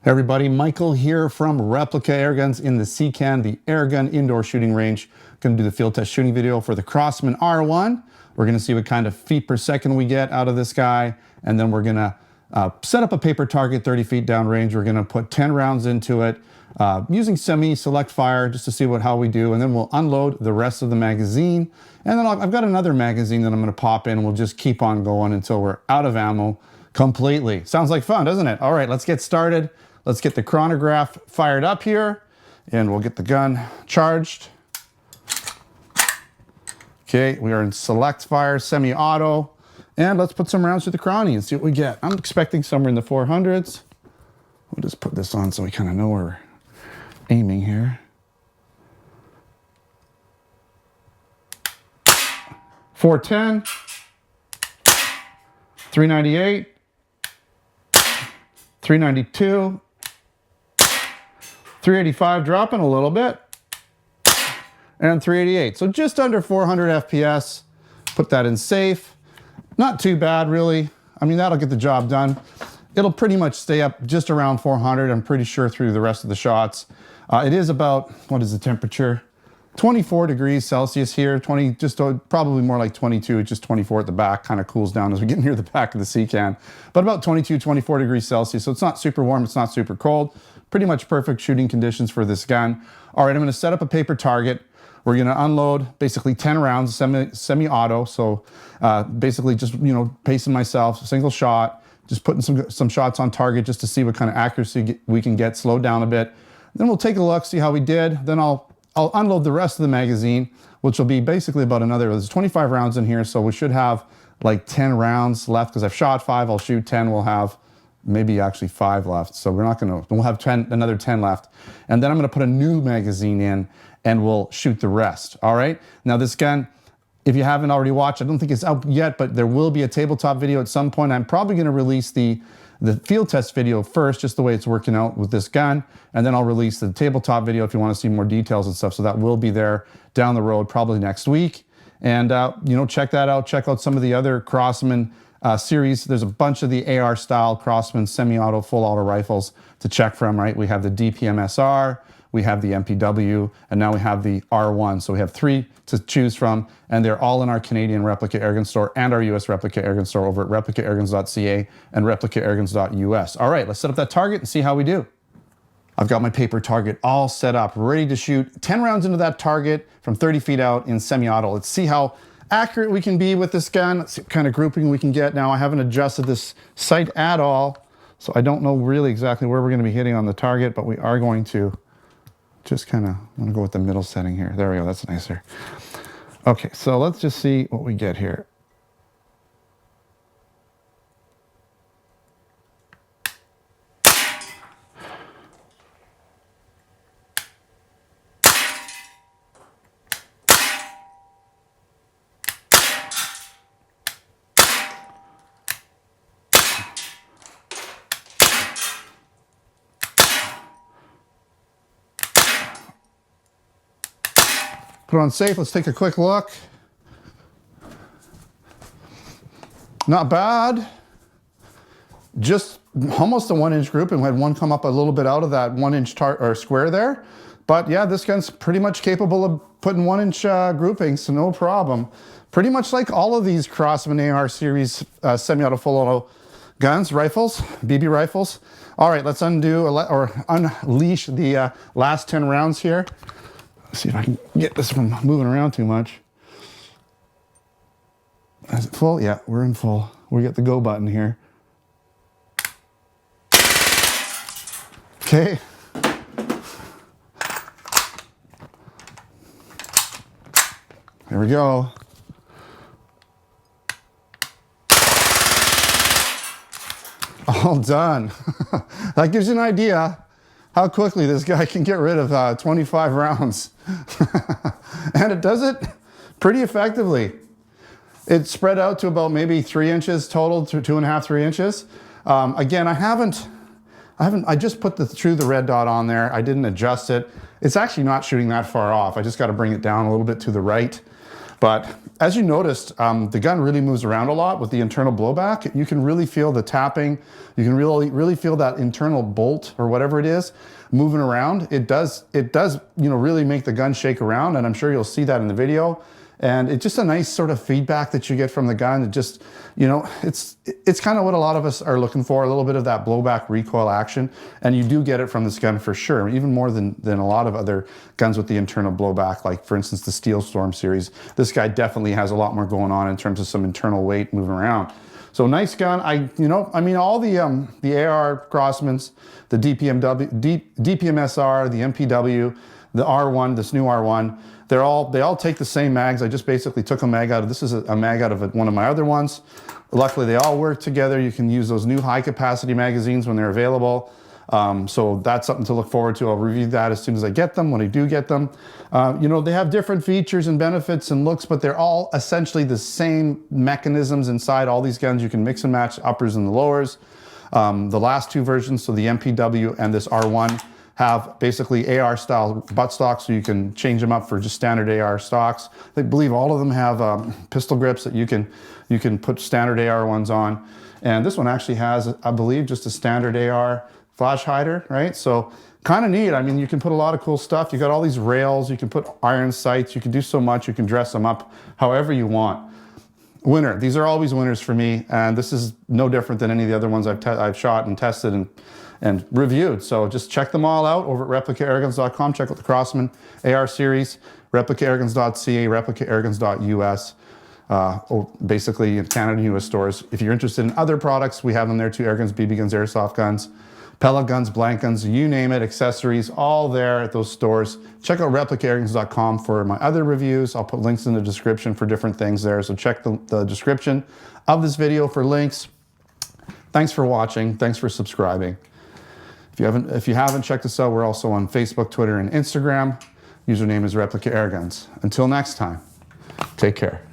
Hey everybody, Michael here from Replica Airguns in the CCAN, the airgun indoor shooting range. Going to do the field test shooting video for the Crosman R1. We're going to see what kind of feet per second we get out of this guy, and then we're going to set up a paper target 30 feet downrange. We're going to put 10 rounds into it using semi-select fire just to see how we do, and then we'll unload the rest of the magazine. And then I've got another magazine that I'm going to pop in. We'll just keep on going until we're out of ammo completely. Sounds like fun, doesn't it? All right, let's get started. Let's get the chronograph fired up here, and we'll get the gun charged. Okay, we are in select fire, semi-auto, and let's put some rounds through the chrony and see what we get. I'm expecting somewhere in the 400s. We'll just put this on so we kind of know where we're aiming here. 410, 398, 392, 385, dropping a little bit, and 388. So just under 400 FPS. Put that in safe. Not too bad, really. I mean, that'll get the job done. It'll pretty much stay up just around 400, I'm pretty sure, through the rest of the shots. It is about, what is the temperature? 24 degrees Celsius here, probably more like 22, just 24 at the back, kind of cools down as we get near the back of the CCAN. But about 22, 24 degrees Celsius, so it's not super warm, it's not super cold. Pretty much perfect shooting conditions for this gun. All right, I'm gonna set up a paper target. We're gonna unload basically 10 rounds, semi-auto, so basically just, pacing myself, single shot, just putting some shots on target just to see what kind of accuracy we can get, slow down a bit. Then we'll take a look, see how we did. Then I'll unload the rest of the magazine, which will be basically about there's 25 rounds in here, so we should have like 10 rounds left, because I've shot 5, I'll shoot 10, we'll have maybe actually 5 left. So we'll have another 10 left. And then I'm gonna put a new magazine in and we'll shoot the rest, all right? Now this gun, if you haven't already watched, I don't think it's out yet, but there will be a tabletop video at some point. I'm probably gonna release the field test video first, just the way it's working out with this gun, and then I'll release the tabletop video if you want to see more details and stuff. So that will be there down the road, probably next week. And check that out. Check out some of the other Crosman series. There's a bunch of the AR style Crosman semi-auto, full auto rifles to check from, right? We have the DPMS SBR, we have the MPW, and now we have the R1. So we have 3 to choose from, and they're all in our Canadian Replica Airgun store and our US Replica Airgun store over at replicairguns.ca and replicairguns.us. All right, let's set up that target and see how we do. I've got my paper target all set up, ready to shoot 10 rounds into that target from 30 feet out in semi-auto. Let's see how accurate we can be with this gun. Let's see what kind of grouping we can get. Now, I haven't adjusted this sight at all, so I don't know really exactly where we're gonna be hitting on the target, but we are going to just kind of, I'm gonna go with the middle setting here. There we go, that's nicer. Okay, so let's just see what we get here. Put it on safe, let's take a quick look. Not bad. Just almost a 1-inch group, and we had one come up a little bit out of that 1-inch square there. But yeah, this gun's pretty much capable of putting 1-inch groupings, so no problem. Pretty much like all of these Crosman AR series semi-auto, full auto guns, rifles, BB rifles. All right, let's unleash the last 10 rounds here. Let's see if I can get this from moving around too much. Is it full? Yeah, we're in full. We get the go button here. Okay. There we go. All done. That gives you an idea how quickly this guy can get rid of 25 rounds. And it does it pretty effectively. It's spread out to about maybe 3 inches total, to 2.5, 3 inches. Again, I just put the red dot on there. I didn't adjust it. It's actually not shooting that far off. I just got to bring it down a little bit to the right. But as you noticed, the gun really moves around a lot with the internal blowback. You can really feel the tapping. You can really feel that internal bolt or whatever it is moving around. It does, really make the gun shake around, and I'm sure you'll see that in the video. And it's just a nice sort of feedback that you get from the gun. It just, it's kind of what a lot of us are looking for, a little bit of that blowback recoil action. And you do get it from this gun for sure, even more than a lot of other guns with the internal blowback, like for instance, the Steel Storm series. This guy definitely has a lot more going on in terms of some internal weight moving around. So nice gun. All the AR Crosmans, the DPMS SR, the MPW, the R1, this new R1, they all take the same mags. I just basically took a mag out of, this is a mag out of one of my other ones. Luckily, they all work together. You can use those new high capacity magazines when they're available. So that's something to look forward to. I'll review that as soon as I get them, when I do get them. They have different features and benefits and looks, but they're all essentially the same mechanisms inside all these guns. You can mix and match uppers and the lowers. The last two versions, so the MPW and this R1, have basically AR style buttstocks, so you can change them up for just standard AR stocks. I believe all of them have pistol grips that you can put standard AR ones on. And this one actually has, I believe, just a standard AR flash hider, right? So kind of neat. I mean, you can put a lot of cool stuff. You got all these rails, you can put iron sights, you can do so much, you can dress them up however you want. Winner. These are always winners for me, and this is no different than any of the other ones I've shot and tested and reviewed. So just check them all out over at replicaairguns.com. Check out the Crosman AR series, replicaairguns.ca, replicaairguns.us. Basically in Canada and US stores. If you're interested in other products, we have them there too. Air guns, BB guns, airsoft guns, pellet guns, blank guns, you name it, accessories, all there at those stores. Check out replicaairguns.com for my other reviews. I'll put links in the description for different things there. So check the description of this video for links. Thanks for watching. Thanks for subscribing. If you haven't checked us out, we're also on Facebook, Twitter, and Instagram. Username is Replica Airguns. Until next time, take care.